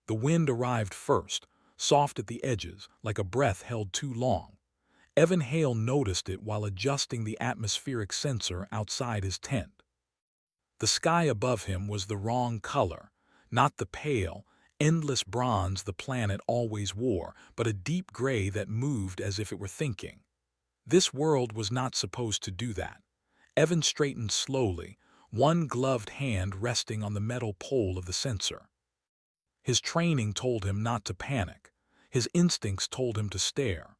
The wind arrived first, soft at the edges, like a breath held too long. Evan Hale noticed it while adjusting the atmospheric sensor outside his tent. The sky above him was the wrong color, not the pale, endless bronze the planet always wore, but a deep gray that moved as if it were thinking. This world was not supposed to do that. Evan straightened slowly, one gloved hand resting on the metal pole of the sensor. His training told him not to panic. His instincts told him to stare.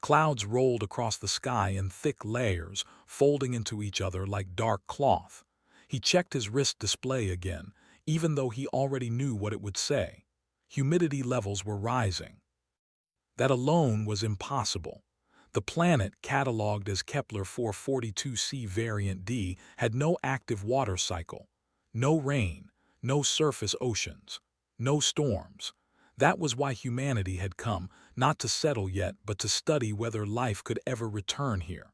Clouds rolled across the sky in thick layers, folding into each other like dark cloth. He checked his wrist display again, even though he already knew what it would say. Humidity levels were rising. That alone was impossible. The planet, catalogued as Kepler 442c variant D, had no active water cycle. No rain, no surface oceans, no storms. That was why humanity had come, not to settle yet, but to study whether life could ever return here.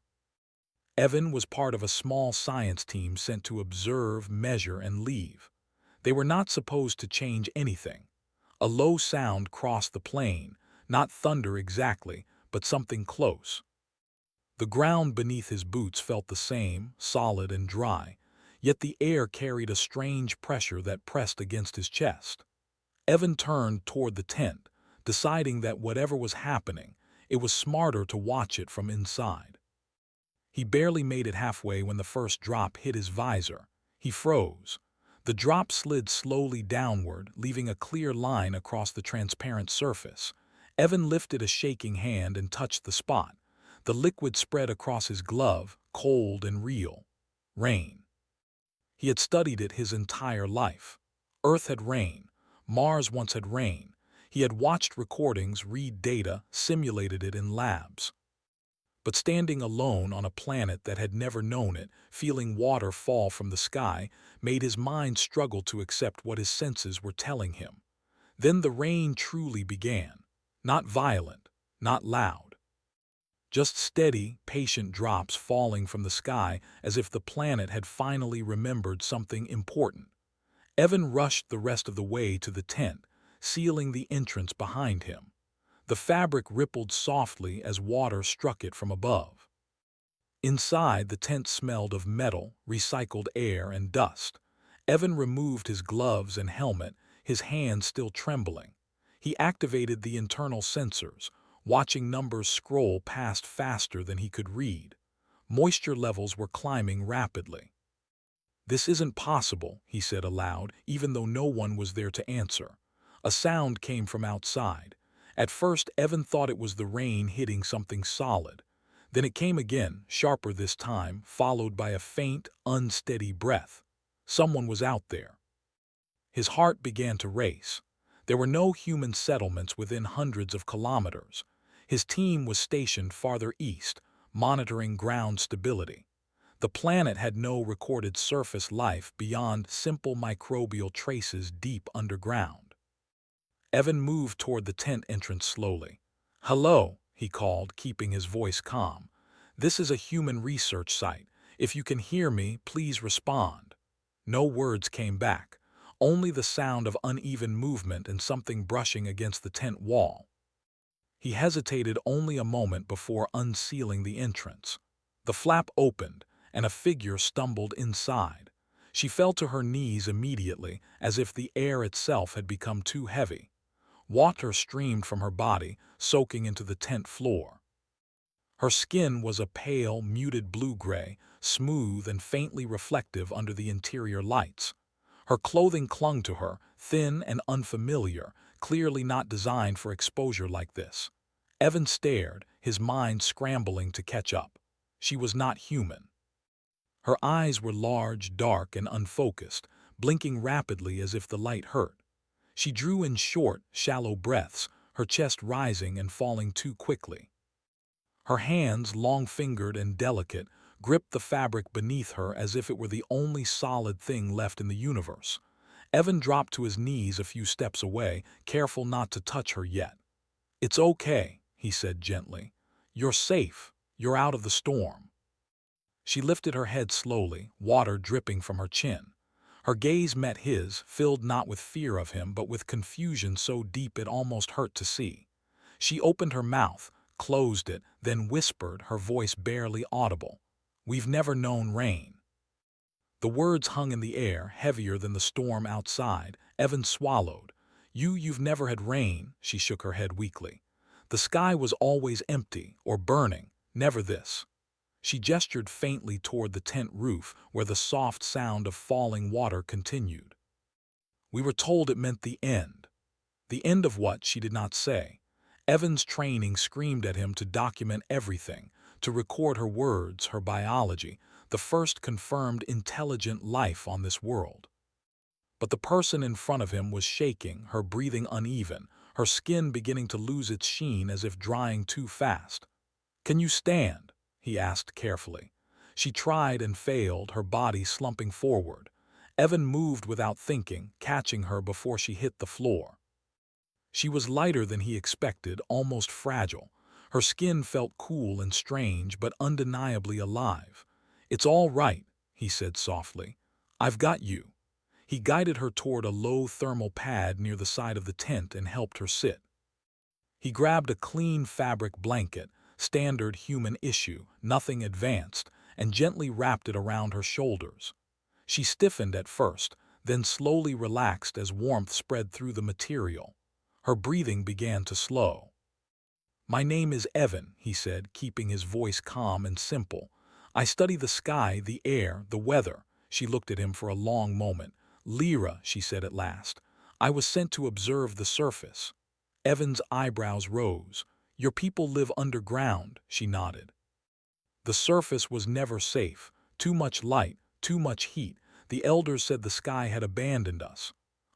Evan was part of a small science team sent to observe, measure, and leave. They were not supposed to change anything. A low sound crossed the plain, not thunder exactly, but something close. The ground beneath his boots felt the same, solid and dry, yet the air carried a strange pressure that pressed against his chest. Evan turned toward the tent, deciding that whatever was happening, it was smarter to watch it from inside. He barely made it halfway when the first drop hit his visor. He froze. The drop slid slowly downward, leaving a clear line across the transparent surface. Evan lifted a shaking hand and touched the spot. The liquid spread across his glove, cold and real. Rain. He had studied it his entire life. Earth had rain. Mars once had rain. He had watched recordings, read data, simulated it in labs. But standing alone on a planet that had never known it, feeling water fall from the sky, made his mind struggle to accept what his senses were telling him. Then the rain truly began. Not violent, not loud. Just steady, patient drops falling from the sky as if the planet had finally remembered something important. Evan rushed the rest of the way to the tent, sealing the entrance behind him. The fabric rippled softly as water struck it from above. Inside, the tent smelled of metal, recycled air, and dust. Evan removed his gloves and helmet, his hands still trembling. He activated the internal sensors, watching numbers scroll past faster than he could read. Moisture levels were climbing rapidly. "This isn't possible," he said aloud, even though no one was there to answer. A sound came from outside. At first, Evan thought it was the rain hitting something solid. Then it came again, sharper this time, followed by a faint, unsteady breath. Someone was out there. His heart began to race. There were no human settlements within hundreds of kilometers. His team was stationed farther east, monitoring ground stability. The planet had no recorded surface life beyond simple microbial traces deep underground. Evan moved toward the tent entrance slowly. "Hello," he called, keeping his voice calm. "This is a human research site. If you can hear me, please respond." No words came back, only the sound of uneven movement and something brushing against the tent wall. He hesitated only a moment before unsealing the entrance. The flap opened, and a figure stumbled inside. She fell to her knees immediately, as if the air itself had become too heavy. Water streamed from her body, soaking into the tent floor. Her skin was a pale, muted blue-gray, smooth and faintly reflective under the interior lights. Her clothing clung to her, thin and unfamiliar, clearly not designed for exposure like this. Evan stared, his mind scrambling to catch up. She was not human. Her eyes were large, dark, and unfocused, blinking rapidly as if the light hurt. She drew in short, shallow breaths, her chest rising and falling too quickly. Her hands, long-fingered and delicate, gripped the fabric beneath her as if it were the only solid thing left in the universe. Evan dropped to his knees a few steps away, careful not to touch her yet. "It's okay," he said gently. "You're safe. You're out of the storm." She lifted her head slowly, water dripping from her chin. Her gaze met his, filled not with fear of him but with confusion so deep it almost hurt to see. She opened her mouth, closed it, then whispered, her voice barely audible. "We've never known rain." The words hung in the air, heavier than the storm outside. Evan swallowed. You've never had rain," she shook her head weakly. "The sky was always empty, or burning, never this." She gestured faintly toward the tent roof, where the soft sound of falling water continued. "We were told it meant the end." The end of what, she did not say. Evan's training screamed at him to document everything, to record her words, her biology, the first confirmed intelligent life on this world. But the person in front of him was shaking, her breathing uneven, her skin beginning to lose its sheen as if drying too fast. "Can you stand?" he asked carefully. She tried and failed, her body slumping forward. Evan moved without thinking, catching her before she hit the floor. She was lighter than he expected, almost fragile. Her skin felt cool and strange, but undeniably alive. "It's all right," he said softly. "I've got you." He guided her toward a low thermal pad near the side of the tent and helped her sit. He grabbed a clean fabric blanket, standard human issue, nothing advanced, and gently wrapped it around her shoulders. She stiffened at first, then slowly relaxed as warmth spread through the material. Her breathing began to slow. "My name is Evan," he said, keeping his voice calm and simple. "I study the sky, the air, the weather." She looked at him for a long moment. "Lyra," she said at last. "I was sent to observe the surface." Evan's eyebrows rose. "Your people live underground," she nodded. "The surface was never safe. Too much light, too much heat. The elders said the sky had abandoned us."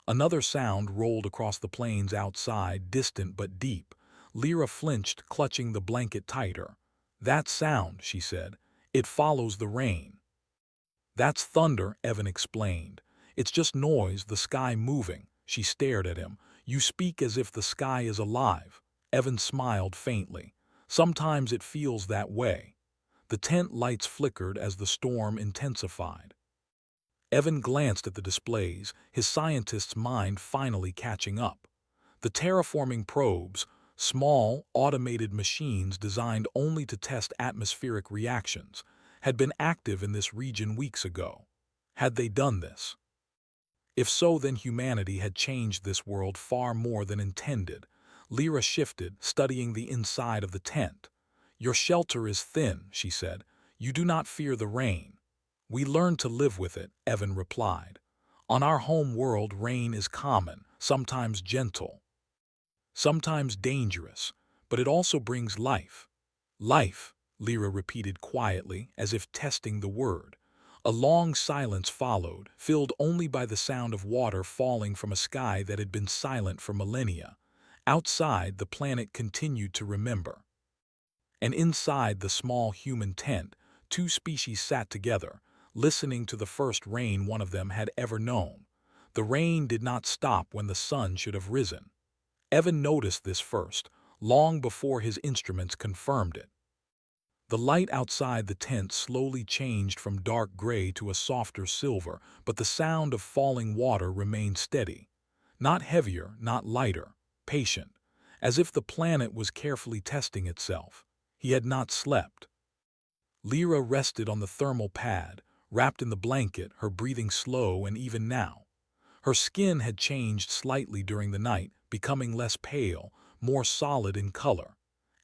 Another sound rolled across the plains outside, distant but deep. Lyra flinched, clutching the blanket tighter. "That sound," she said. "It follows the rain." "That's thunder," Evan explained. "It's just noise, the sky moving." She stared at him. "You speak as if the sky is alive." Evan smiled faintly. "Sometimes it feels that way." The tent lights flickered as the storm intensified. Evan glanced at the displays, his scientist's mind finally catching up. The terraforming probes, small, automated machines designed only to test atmospheric reactions, had been active in this region weeks ago. Had they done this? If so, then humanity had changed this world far more than intended. Lyra shifted, studying the inside of the tent. "Your shelter is thin," she said. "You do not fear the rain." "We learn to live with it," Evan replied. "On our home world, rain is common, sometimes gentle, sometimes dangerous, but it also brings life." "Life," Lyra repeated quietly, as if testing the word. A long silence followed, filled only by the sound of water falling from a sky that had been silent for millennia. Outside, the planet continued to remember. And inside the small human tent, two species sat together, listening to the first rain one of them had ever known. The rain did not stop when the sun should have risen. Evan noticed this first, long before his instruments confirmed it. The light outside the tent slowly changed from dark gray to a softer silver, but the sound of falling water remained steady. Not heavier, not lighter, patient, as if the planet was carefully testing itself. He had not slept. Lyra rested on the thermal pad, wrapped in the blanket, her breathing slow, and even now. Her skin had changed slightly during the night, becoming less pale, more solid in color.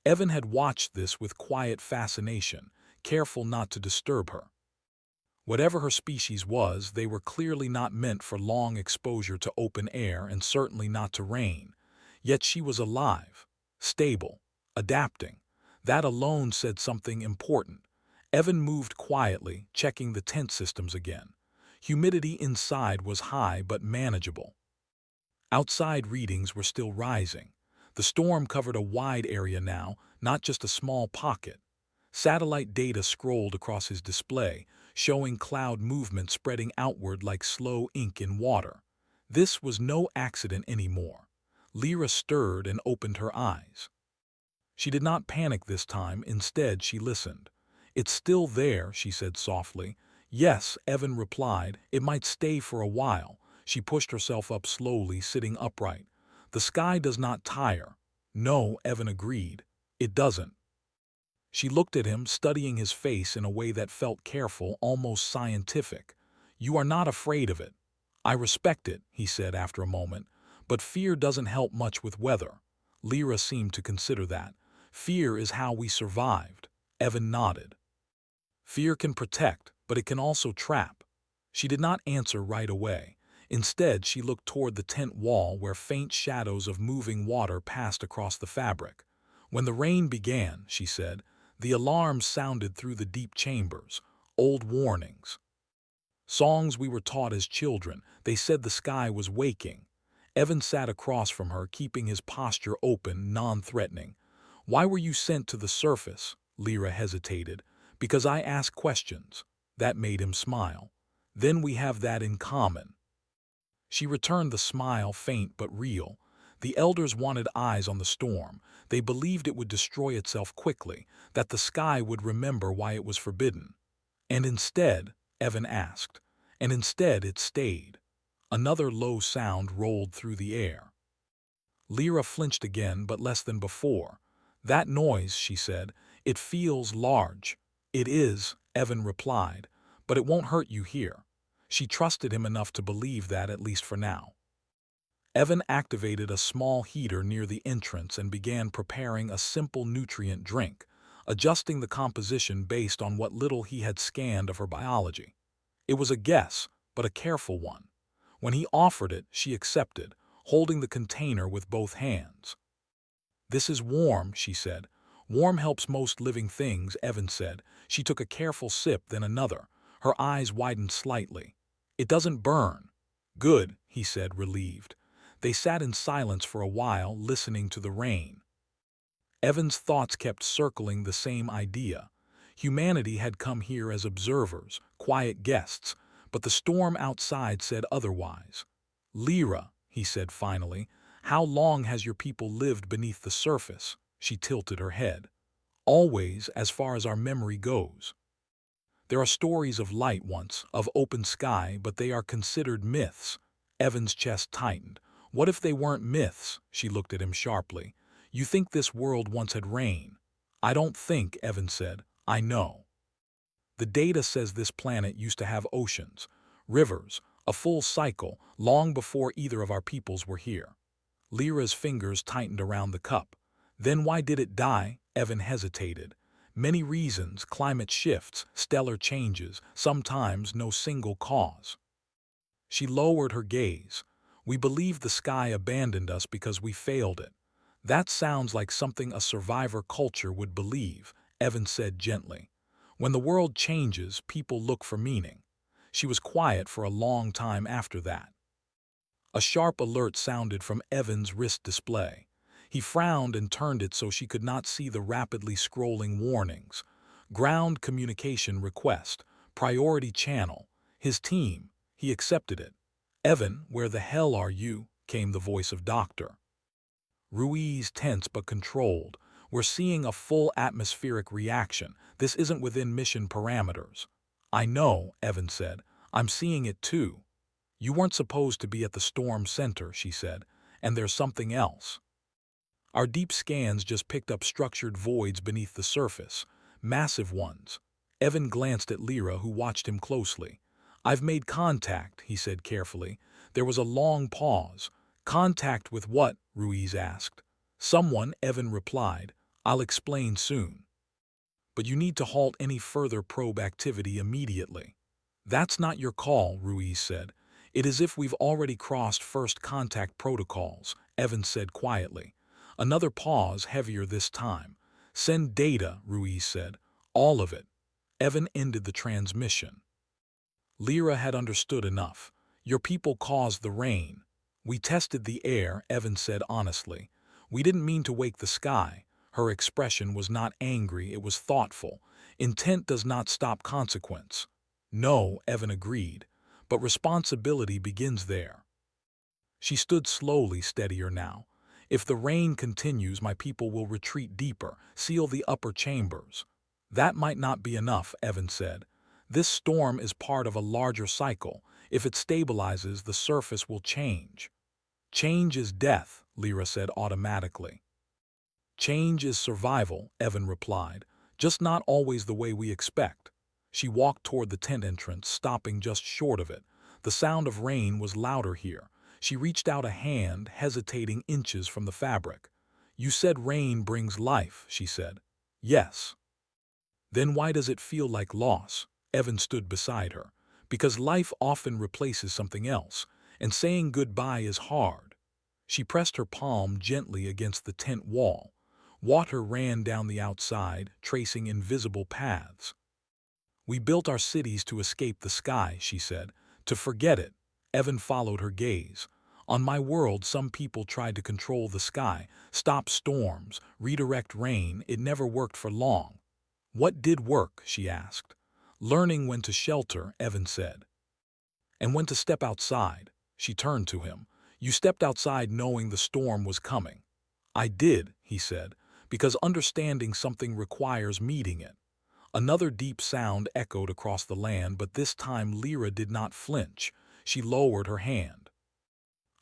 Evan had watched this with quiet fascination, careful not to disturb her. Whatever her species was, they were clearly not meant for long exposure to open air and certainly not to rain. Yet she was alive, stable, adapting. That alone said something important. Evan moved quietly, checking the tent systems again. Humidity inside was high but manageable. Outside readings were still rising. The storm covered a wide area now, not just a small pocket. Satellite data scrolled across his display, showing cloud movement spreading outward like slow ink in water. This was no accident anymore. Lyra stirred and opened her eyes. She did not panic this time, instead she listened. "It's still there," she said softly, Yes, Evan replied. It might stay for a while. She pushed herself up slowly, sitting upright. The sky does not tire. No, Evan agreed. It doesn't. She looked at him, studying his face in a way that felt careful, almost scientific. You are not afraid of it. I respect it, he said after a moment. But fear doesn't help much with weather. Lyra seemed to consider that. Fear is how we survived. Evan nodded. Fear can protect, but it can also trap. She did not answer right away. Instead, she looked toward the tent wall where faint shadows of moving water passed across the fabric. When the rain began, she said, the alarms sounded through the deep chambers, old warnings. Songs we were taught as children, they said the sky was waking. Evan sat across from her, keeping his posture open, non-threatening. Why were you sent to the surface? Lyra hesitated. Because I ask questions. That made him smile. Then we have that in common. She returned the smile, faint but real. The elders wanted eyes on the storm. They believed it would destroy itself quickly, that the sky would remember why it was forbidden. And instead, Evan asked, and instead it stayed. Another low sound rolled through the air. Lyra flinched again, but less than before. That noise, she said, it feels large. It is, Evan replied, but it won't hurt you here. She trusted him enough to believe that, at least for now. Evan activated a small heater near the entrance and began preparing a simple nutrient drink, adjusting the composition based on what little he had scanned of her biology. It was a guess, but a careful one. When he offered it, she accepted, holding the container with both hands. This is warm, she said. Warm helps most living things, Evan said. She took a careful sip, then another. Her eyes widened slightly. It doesn't burn. Good, he said, relieved. They sat in silence for a while, listening to the rain. Evan's thoughts kept circling the same idea. Humanity had come here as observers, quiet guests, but the storm outside said otherwise. Lyra, he said finally, how long has your people lived beneath the surface? She tilted her head. Always, as far as our memory goes. There are stories of light once, of open sky, but they are considered myths. Evan's chest tightened. What if they weren't myths? She looked at him sharply. You think this world once had rain? I don't think, Evan said. I know. The data says this planet used to have oceans, rivers, a full cycle, long before either of our peoples were here. Lyra's fingers tightened around the cup. Then why did it die? Evan hesitated. Many reasons, climate shifts, stellar changes, sometimes no single cause. She lowered her gaze. We believe the sky abandoned us because we failed it. That sounds like something a survivor culture would believe, Evan said gently. When the world changes, people look for meaning. She was quiet for a long time after that. A sharp alert sounded from Evan's wrist display. He frowned and turned it so she could not see the rapidly scrolling warnings. Ground communication request, priority channel, his team. He accepted it. Evan, where the hell are you? Came the voice of Doctor. Ruiz tense but controlled. We're seeing a full atmospheric reaction. This isn't within mission parameters. I know, Evan said. I'm seeing it too. You weren't supposed to be at the storm center, she said, and there's something else. Our deep scans just picked up structured voids beneath the surface, massive ones. Evan glanced at Lyra, who watched him closely. I've made contact, he said carefully. There was a long pause. Contact with what? Ruiz asked. Someone, Evan replied. I'll explain soon. But you need to halt any further probe activity immediately. That's not your call, Ruiz said. It is if we've already crossed first contact protocols, Evan said quietly. Another pause, heavier this time. Send data, Ruiz said. All of it. Evan ended the transmission. Lyra had understood enough. Your people caused the rain. We tested the air, Evan said honestly. We didn't mean to wake the sky. Her expression was not angry, it was thoughtful. Intent does not stop consequence. No, Evan agreed, but responsibility begins there. She stood slowly, steadier now. If the rain continues, my people will retreat deeper, seal the upper chambers. That might not be enough, Evan said. This storm is part of a larger cycle. If it stabilizes, the surface will change. Change is death, Lyra said automatically. Change is survival, Evan replied, just not always the way we expect. She walked toward the tent entrance, stopping just short of it. The sound of rain was louder here. She reached out a hand, hesitating inches from the fabric. You said rain brings life, she said. Yes. Then why does it feel like loss? Evan stood beside her. Because life often replaces something else, and saying goodbye is hard. She pressed her palm gently against the tent wall. Water ran down the outside, tracing invisible paths. We built our cities to escape the sky, she said. To forget it. Evan followed her gaze. On my world, some people tried to control the sky, stop storms, redirect rain. It never worked for long. What did work? She asked. Learning when to shelter, Evan said. And when to step outside. She turned to him. You stepped outside knowing the storm was coming. I did, he said, because understanding something requires meeting it. Another deep sound echoed across the land, but this time Lyra did not flinch. She lowered her hand.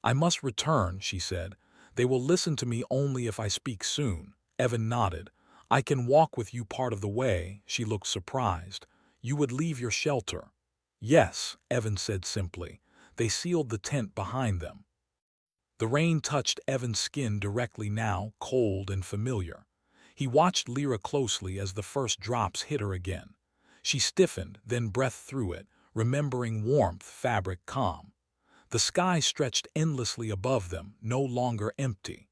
I must return, she said. They will listen to me only if I speak soon. Evan nodded. I can walk with you part of the way. She looked surprised. You would leave your shelter. Yes, Evan said simply. They sealed the tent behind them. The rain touched Evan's skin directly now, cold and familiar. He watched Lyra closely as the first drops hit her again. She stiffened, then breathed through it, remembering warmth, fabric, calm. The sky stretched endlessly above them, no longer empty.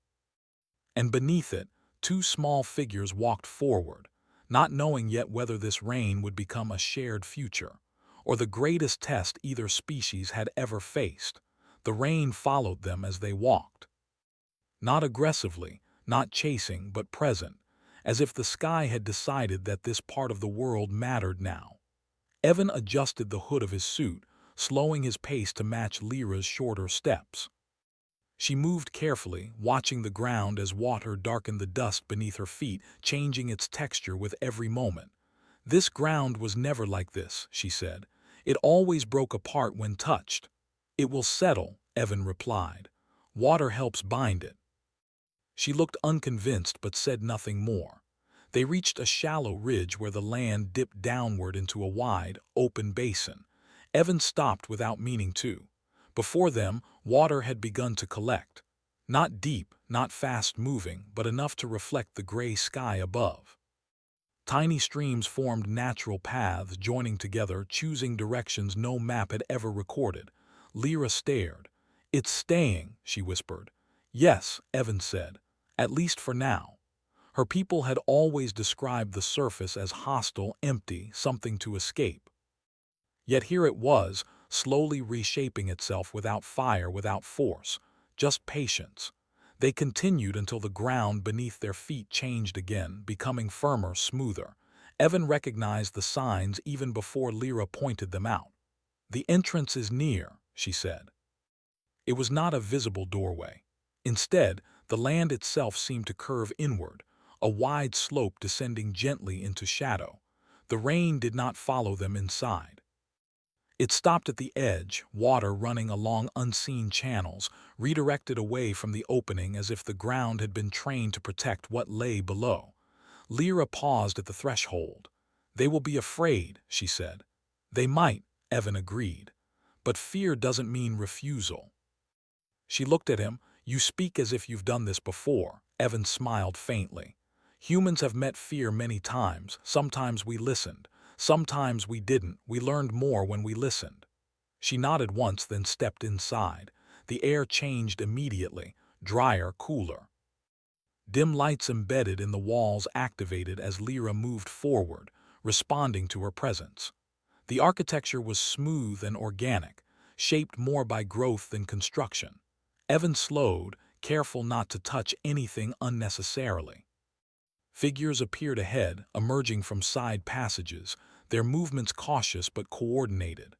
And beneath it, two small figures walked forward, not knowing yet whether this rain would become a shared future, or the greatest test either species had ever faced. The rain followed them as they walked. Not aggressively, not chasing, but present, as if the sky had decided that this part of the world mattered now. Evan adjusted the hood of his suit, slowing his pace to match Lyra's shorter steps. She moved carefully, watching the ground as water darkened the dust beneath her feet, changing its texture with every moment. This ground was never like this, she said. It always broke apart when touched. It will settle, Evan replied. Water helps bind it. She looked unconvinced but said nothing more. They reached a shallow ridge where the land dipped downward into a wide, open basin. Evan stopped without meaning to. Before them, water had begun to collect. Not deep, not fast-moving, but enough to reflect the gray sky above. Tiny streams formed natural paths, joining together, choosing directions no map had ever recorded. Lyra stared. It's staying, she whispered. Yes, Evan said. At least for now. Her people had always described the surface as hostile, empty, something to escape. Yet here it was, slowly reshaping itself without fire, without force, just patience. They continued until the ground beneath their feet changed again, becoming firmer, smoother. Evan recognized the signs even before Lyra pointed them out. The entrance is near, she said. It was not a visible doorway. Instead, the land itself seemed to curve inward, a wide slope descending gently into shadow. The rain did not follow them inside. It stopped at the edge, water running along unseen channels, redirected away from the opening as if the ground had been trained to protect what lay below. Lyra paused at the threshold. They will be afraid, she said. They might, Evan agreed. But fear doesn't mean refusal. She looked at him. You speak as if you've done this before. Evan smiled faintly. Humans have met fear many times. Sometimes we listened. Sometimes we didn't. We learned more when we listened. She nodded once, then stepped inside. The air changed immediately, drier, cooler. Dim lights embedded in the walls activated as Lyra moved forward, responding to her presence. The architecture was smooth and organic, shaped more by growth than construction. Evan slowed, careful not to touch anything unnecessarily. Figures appeared ahead, emerging from side passages, their movements cautious but coordinated.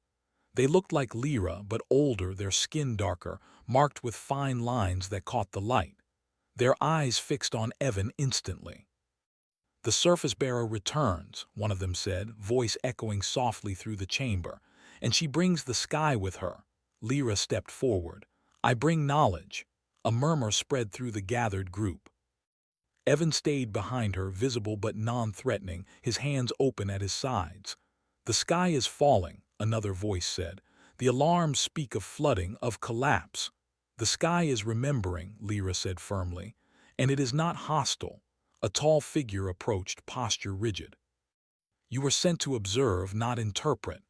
They looked like Lyra, but older, their skin darker, marked with fine lines that caught the light. Their eyes fixed on Evan instantly. "The surface bearer returns," one of them said, voice echoing softly through the chamber. "And she brings the sky with her." Lyra stepped forward. "I bring knowledge." A murmur spread through the gathered group. Evan stayed behind her, visible but non-threatening, his hands open at his sides. "The sky is falling," another voice said. "The alarms speak of flooding, of collapse." "The sky is remembering," Lyra said firmly. "And it is not hostile." A tall figure approached, posture rigid. "You were sent to observe, not interpret."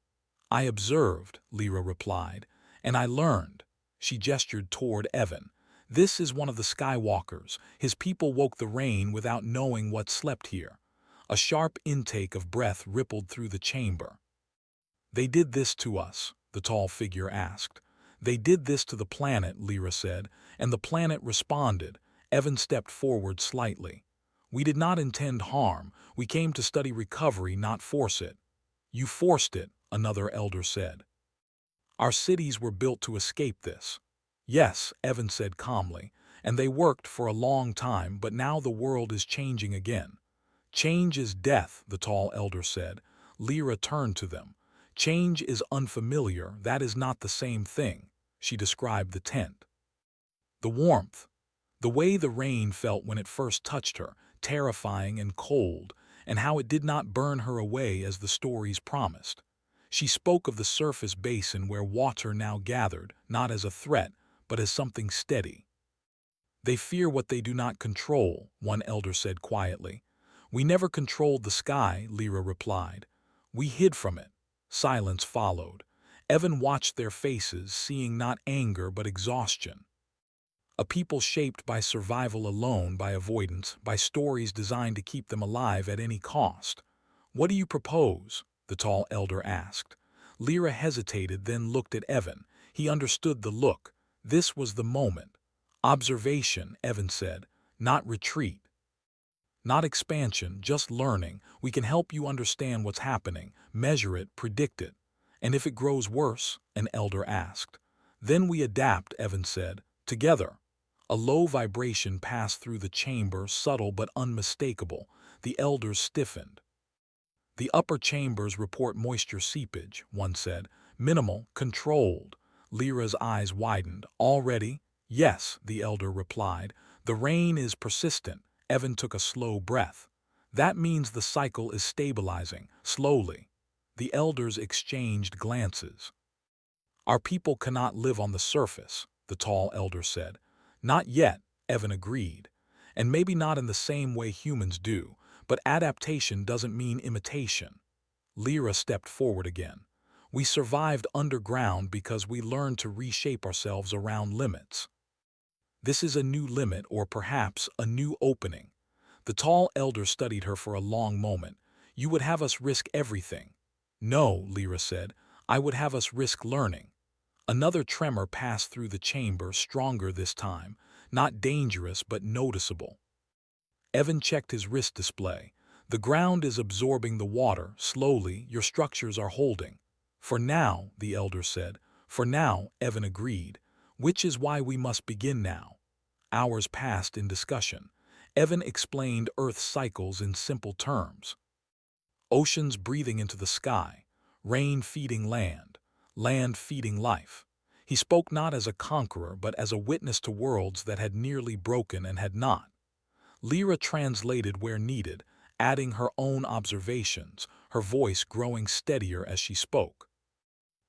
"I observed," Lyra replied, "and I learned." She gestured toward Evan. "This is one of the Skywalkers. His people woke the rain without knowing what slept here." A sharp intake of breath rippled through the chamber. "They did this to us?" the tall figure asked. "They did this to the planet," Lyra said, "and the planet responded." Evan stepped forward slightly. "We did not intend harm. We came to study recovery, not force it." "You forced it," another elder said. "Our cities were built to escape this." "Yes," Evan said calmly, "and they worked for a long time, but now the world is changing again." "Change is death," the tall elder said. Lyra turned to them. "Change is unfamiliar, that is not the same thing." She described the tent. The warmth. The way the rain felt when it first touched her, terrifying and cold, and how it did not burn her away as the stories promised. She spoke of the surface basin where water now gathered, not as a threat, but as something steady. "They fear what they do not control," one elder said quietly. "We never controlled the sky," Lyra replied. "We hid from it." Silence followed. Evan watched their faces, seeing not anger but exhaustion. A people shaped by survival alone, by avoidance, by stories designed to keep them alive at any cost. "What do you propose?" the tall elder asked. Lyra hesitated, then looked at Evan. He understood the look. This was the moment. "Observation," Evan said, "not retreat. Not expansion, just learning. We can help you understand what's happening, measure it, predict it." "And if it grows worse?" an elder asked. "Then we adapt," Evan said, "together." A low vibration passed through the chamber, subtle but unmistakable. The elders stiffened. "The upper chambers report moisture seepage," one said. "Minimal, controlled." Lyra's eyes widened. "Already?" "Yes," the elder replied. "The rain is persistent." Evan took a slow breath. "That means the cycle is stabilizing, slowly." The elders exchanged glances. "Our people cannot live on the surface," the tall elder said. "Not yet," Evan agreed. "And maybe not in the same way humans do, but adaptation doesn't mean imitation." Lyra stepped forward again. "We survived underground because we learned to reshape ourselves around limits. This is a new limit, or perhaps a new opening." The tall elder studied her for a long moment. "You would have us risk everything." "No," Lyra said. "I would have us risk learning." Another tremor passed through the chamber, stronger this time, not dangerous but noticeable. Evan checked his wrist display. "The ground is absorbing the water, slowly. Your structures are holding." "For now," the elder said. "For now," Evan agreed. "Which is why we must begin now." Hours passed in discussion. Evan explained Earth's cycles in simple terms. Oceans breathing into the sky, rain feeding land, land feeding life. He spoke not as a conqueror, but as a witness to worlds that had nearly broken and had not. Lyra translated where needed, adding her own observations, her voice growing steadier as she spoke.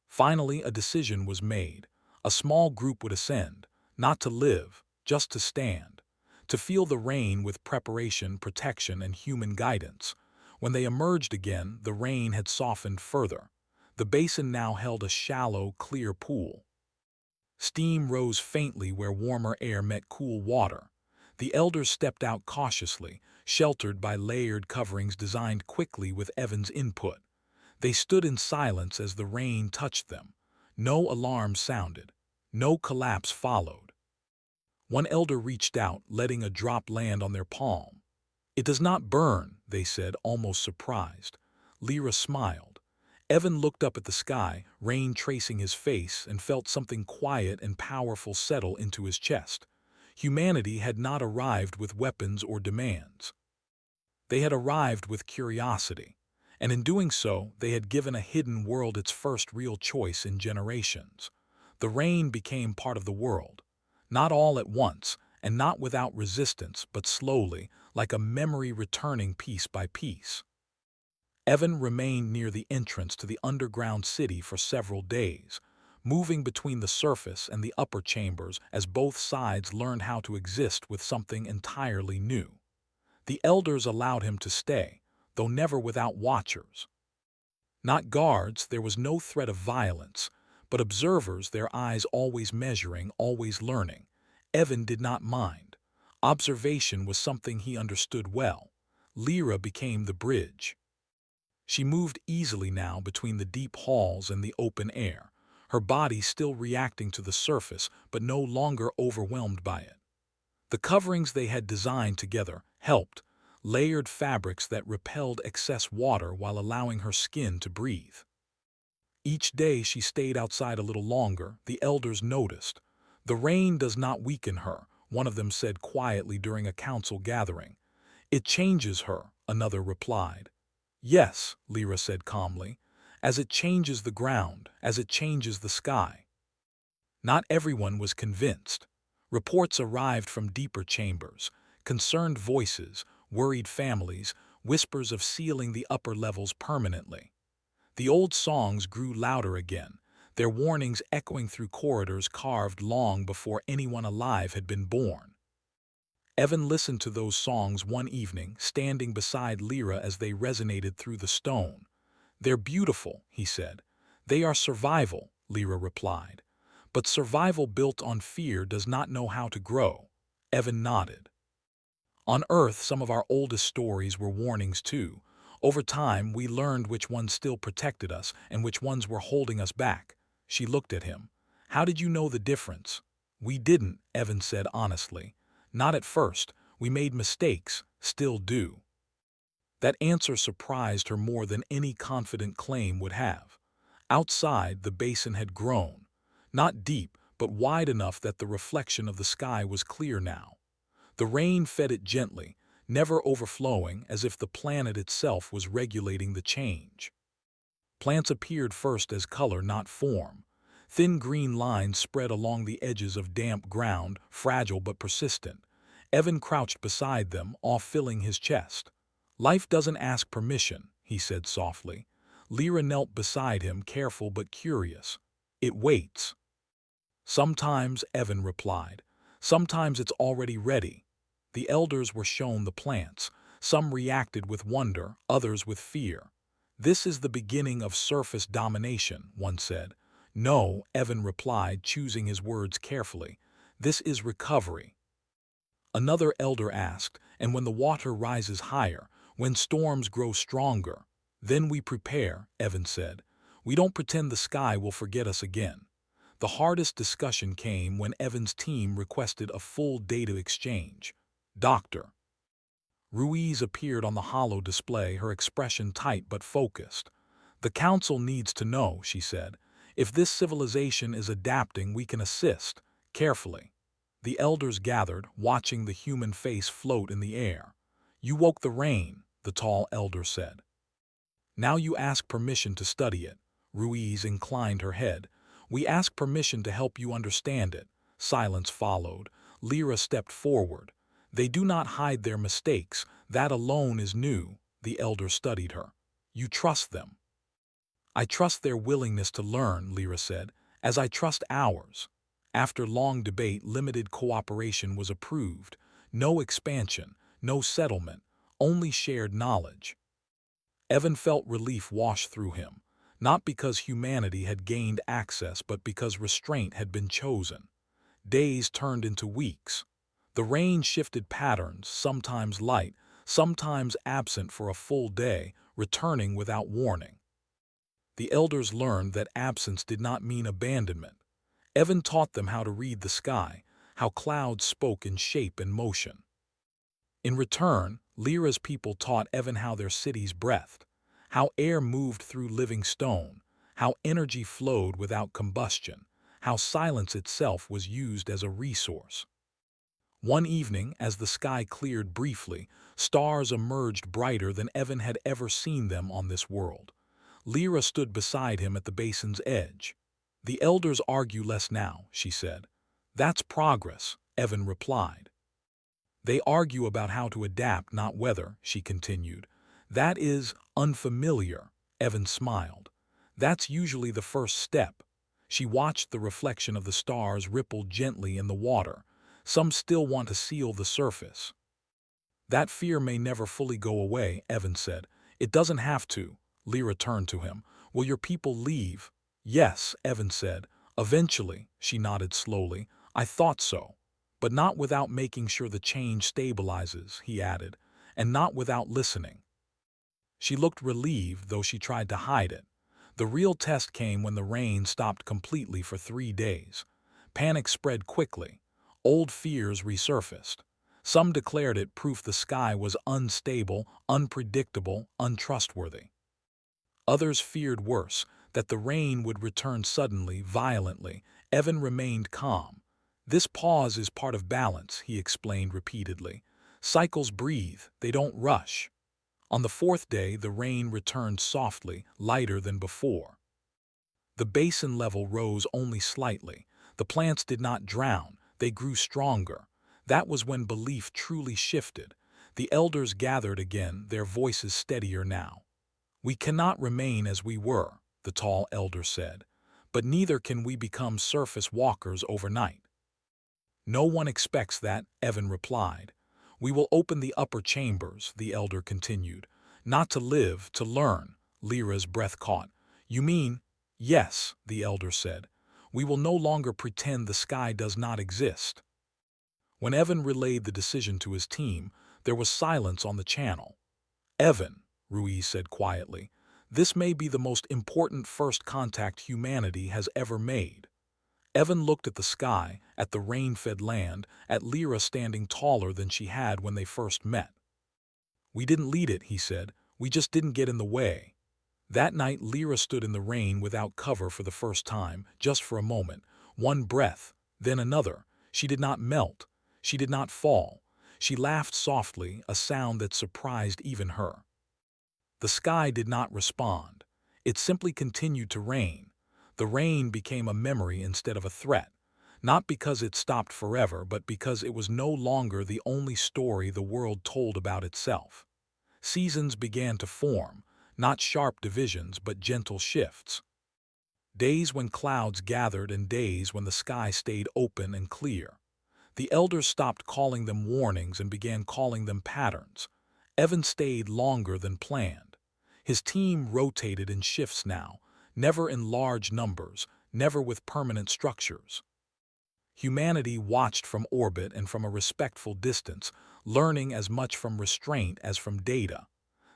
Finally, a decision was made. A small group would ascend, not to live, just to stand, to feel the rain with preparation, protection, and human guidance. When they emerged again, the rain had softened further. The basin now held a shallow, clear pool. Steam rose faintly where warmer air met cool water. The elders stepped out cautiously, sheltered by layered coverings designed quickly with Evan's input. They stood in silence as the rain touched them. No alarm sounded. No collapse followed. One elder reached out, letting a drop land on their palm. "It does not burn," they said, almost surprised. Lyra smiled. Evan looked up at the sky, rain tracing his face, and felt something quiet and powerful settle into his chest. Humanity had not arrived with weapons or demands. They had arrived with curiosity, and in doing so, they had given a hidden world its first real choice in generations. The rain became part of the world, not all at once, and not without resistance, but slowly, like a memory returning piece by piece. Evan remained near the entrance to the underground city for several days, moving between the surface and the upper chambers as both sides learned how to exist with something entirely new. The elders allowed him to stay, though never without watchers. Not guards, there was no threat of violence, but observers, their eyes always measuring, always learning. Evan did not mind. Observation was something he understood well. Lyra became the bridge. She moved easily now between the deep halls and the open air, her body still reacting to the surface but no longer overwhelmed by it. The coverings they had designed together helped, layered fabrics that repelled excess water while allowing her skin to breathe. Each day she stayed outside a little longer, the elders noticed. The rain does not weaken her, one of them said quietly during a council gathering. It changes her, another replied. Yes, Lyra said calmly, as it changes the ground, as it changes the sky. Not everyone was convinced. Reports arrived from deeper chambers, concerned voices, worried families, whispers of sealing the upper levels permanently. The old songs grew louder again, their warnings echoing through corridors carved long before anyone alive had been born. Evan listened to those songs one evening, standing beside Lyra as they resonated through the stone. They're beautiful, he said. They are survival, Lyra replied. But survival built on fear does not know how to grow. Evan nodded. On Earth, some of our oldest stories were warnings too. Over time, we learned which ones still protected us and which ones were holding us back. She looked at him. How did you know the difference? We didn't, Evan said honestly. Not at first. We made mistakes, still do. That answer surprised her more than any confident claim would have. Outside, the basin had grown. Not deep, but wide enough that the reflection of the sky was clear now. The rain fed it gently, never overflowing, as if the planet itself was regulating the change. Plants appeared first as color, not form. Thin green lines spread along the edges of damp ground, fragile but persistent. Evan crouched beside them, awe filling his chest. Life doesn't ask permission, he said softly. Lyra knelt beside him, careful but curious. It waits. Sometimes, Evan replied. Sometimes it's already ready. The elders were shown the plants. Some reacted with wonder, others with fear. This is the beginning of surface domination, one said. No, Evan replied, choosing his words carefully. This is recovery. Another elder asked, and when the water rises higher, when storms grow stronger, then we prepare, Evan said. We don't pretend the sky will forget us again. The hardest discussion came when Evan's team requested a full data exchange. Doctor. Ruiz appeared on the hollow display, her expression tight but focused. The council needs to know, she said. If this civilization is adapting, we can assist. Carefully. The elders gathered, watching the human face float in the air. You woke the rain, the tall elder said. Now you ask permission to study it. Ruiz inclined her head. We ask permission to help you understand it. Silence followed. Lyra stepped forward. They do not hide their mistakes. That alone is new. The elder studied her. You trust them. I trust their willingness to learn, Lyra said, as I trust ours. After long debate, limited cooperation was approved. No expansion, no settlement, only shared knowledge. Evan felt relief wash through him, not because humanity had gained access, but because restraint had been chosen. Days turned into weeks. The rain shifted patterns, sometimes light, sometimes absent for a full day, returning without warning. The elders learned that absence did not mean abandonment. Evan taught them how to read the sky, how clouds spoke in shape and motion. In return, Lyra's people taught Evan how their cities breathed, how air moved through living stone, how energy flowed without combustion, how silence itself was used as a resource. One evening, as the sky cleared briefly, stars emerged brighter than Evan had ever seen them on this world. Lyra stood beside him at the basin's edge. "The elders argue less now," she said. "That's progress," Evan replied. "They argue about how to adapt, not whether," she continued. "That is unfamiliar," Evan smiled. "That's usually the first step." She watched the reflection of the stars ripple gently in the water. "Some still want to seal the surface." "That fear may never fully go away," Evan said. "It doesn't have to." Lyra turned to him. "Will your people leave?" "Yes," Evan said. "Eventually," she nodded slowly. "I thought so. But not without making sure the change stabilizes," he added, "and not without listening." She looked relieved, though she tried to hide it. The real test came when the rain stopped completely for 3 days. Panic spread quickly. Old fears resurfaced. Some declared it proof the sky was unstable, unpredictable, untrustworthy. Others feared worse, that the rain would return suddenly, violently. Evan remained calm. "This pause is part of balance," he explained repeatedly. "Cycles breathe, they don't rush." On the fourth day, the rain returned softly, lighter than before. The basin level rose only slightly. The plants did not drown, they grew stronger. That was when belief truly shifted. The elders gathered again, their voices steadier now. "We cannot remain as we were," the tall elder said, "but neither can we become surface walkers overnight." "No one expects that," Evan replied. "We will open the upper chambers," the elder continued. "Not to live, to learn." Lyra's breath caught. "You mean—" "Yes," the elder said. "We will no longer pretend the sky does not exist." When Evan relayed the decision to his team, there was silence on the channel. "Evan," Ruiz said quietly, "this may be the most important first contact humanity has ever made." Evan looked at the sky, at the rain-fed land, at Lyra standing taller than she had when they first met. "We didn't lead it," he said. "We just didn't get in the way." That night, Lyra stood in the rain without cover for the first time, just for a moment. One breath, then another. She did not melt. She did not fall. She laughed softly, a sound that surprised even her. The sky did not respond. It simply continued to rain. The rain became a memory instead of a threat, not because it stopped forever, but because it was no longer the only story the world told about itself. Seasons began to form, not sharp divisions, but gentle shifts. Days when clouds gathered and days when the sky stayed open and clear. The elders stopped calling them warnings and began calling them patterns. Evan stayed longer than planned. His team rotated in shifts now, never in large numbers, never with permanent structures. Humanity watched from orbit and from a respectful distance, learning as much from restraint as from data.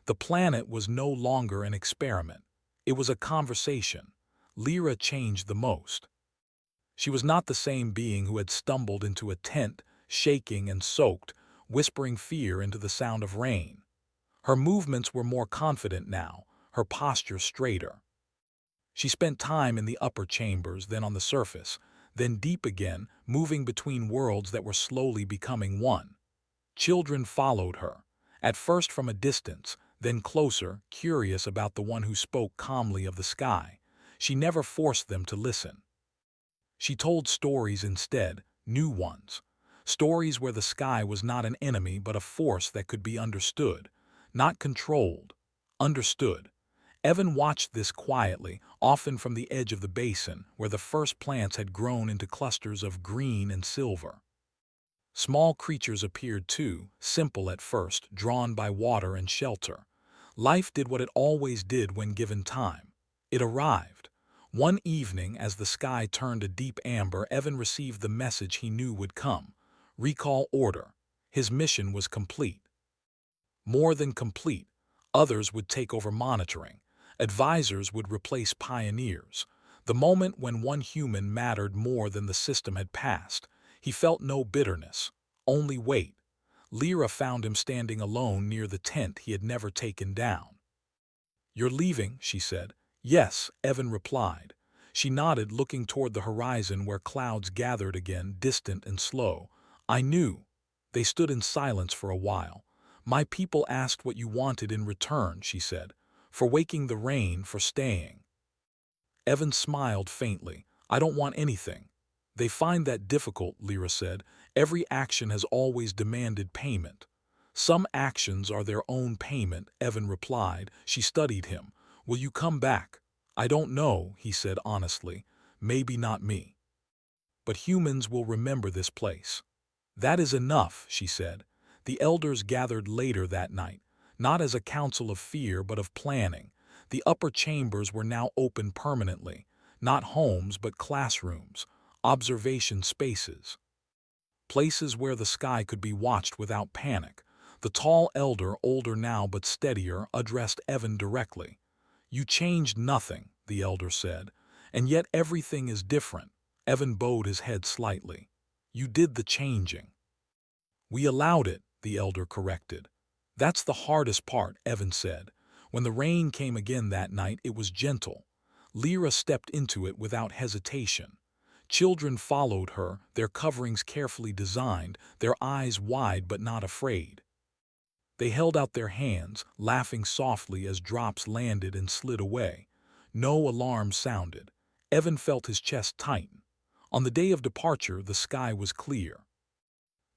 The planet was no longer an experiment. It was a conversation. Lyra changed the most. She was not the same being who had stumbled into a tent, shaking and soaked, whispering fear into the sound of rain. Her movements were more confident now, her posture straighter. She spent time in the upper chambers, then on the surface, then deep again, moving between worlds that were slowly becoming one. Children followed her, at first from a distance, then closer, curious about the one who spoke calmly of the sky. She never forced them to listen. She told stories instead, new ones. Stories where the sky was not an enemy but a force that could be understood, not controlled, understood. Evan watched this quietly, often from the edge of the basin, where the first plants had grown into clusters of green and silver. Small creatures appeared too, simple at first, drawn by water and shelter. Life did what it always did when given time. It arrived. One evening, as the sky turned a deep amber, Evan received the message he knew would come. Recall order. His mission was complete. More than complete. Others would take over monitoring. Advisors would replace pioneers. The moment when one human mattered more than the system had passed. He felt no bitterness, only weight. Lyra found him standing alone near the tent he had never taken down. "You're leaving," she said. "Yes," Evan replied. She nodded, looking toward the horizon where clouds gathered again, distant and slow. "I knew." They stood in silence for a while. "My people asked what you wanted in return," she said. "For waking the rain, for staying." Evan smiled faintly. "I don't want anything." "They find that difficult," Lyra said. "Every action has always demanded payment." "Some actions are their own payment," Evan replied. She studied him. "Will you come back?" "I don't know," he said honestly. "Maybe not me. But humans will remember this place." "That is enough," she said. The elders gathered later that night, not as a council of fear but of planning. The upper chambers were now open permanently, not homes but classrooms, observation spaces, places where the sky could be watched without panic. The tall elder, older now but steadier, addressed Evan directly. "You changed nothing," the elder said, "and yet everything is different." Evan bowed his head slightly. "You did the changing." "We allowed it," the elder corrected. "That's the hardest part," Evan said. When the rain came again that night, it was gentle. Lyra stepped into it without hesitation. Children followed her, their coverings carefully designed, their eyes wide but not afraid. They held out their hands, laughing softly as drops landed and slid away. No alarm sounded. Evan felt his chest tighten. On the day of departure, the sky was clear.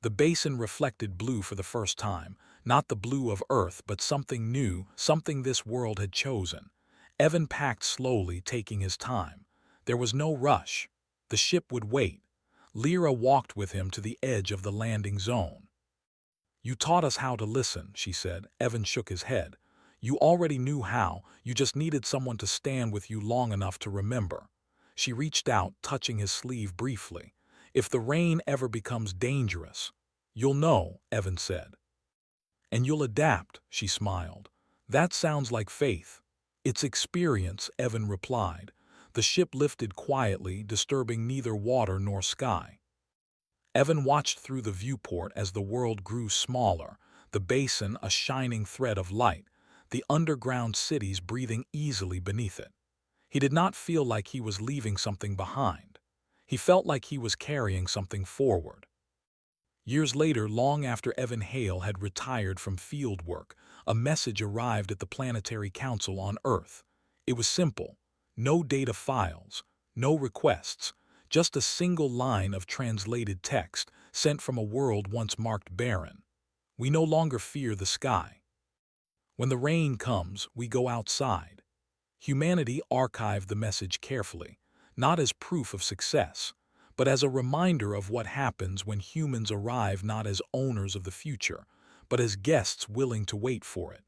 The basin reflected blue for the first time, not the blue of Earth, but something new, something this world had chosen. Evan packed slowly, taking his time. There was no rush. The ship would wait. Lyra walked with him to the edge of the landing zone. "You taught us how to listen," she said. Evan shook his head. "You already knew how, you just needed someone to stand with you long enough to remember." She reached out, touching his sleeve briefly. "If the rain ever becomes dangerous, you'll know," Evan said. "And you'll adapt," she smiled. "That sounds like faith." "It's experience," Evan replied. The ship lifted quietly, disturbing neither water nor sky. Evan watched through the viewport as the world grew smaller, the basin a shining thread of light, the underground cities breathing easily beneath it. He did not feel like he was leaving something behind. He felt like he was carrying something forward. Years later, long after Evan Hale had retired from field work, a message arrived at the Planetary Council on Earth. It was simple. No data files, no requests, just a single line of translated text sent from a world once marked barren. "We no longer fear the sky. When the rain comes, we go outside." Humanity archived the message carefully, not as proof of success, but as a reminder of what happens when humans arrive not as owners of the future, but as guests willing to wait for it.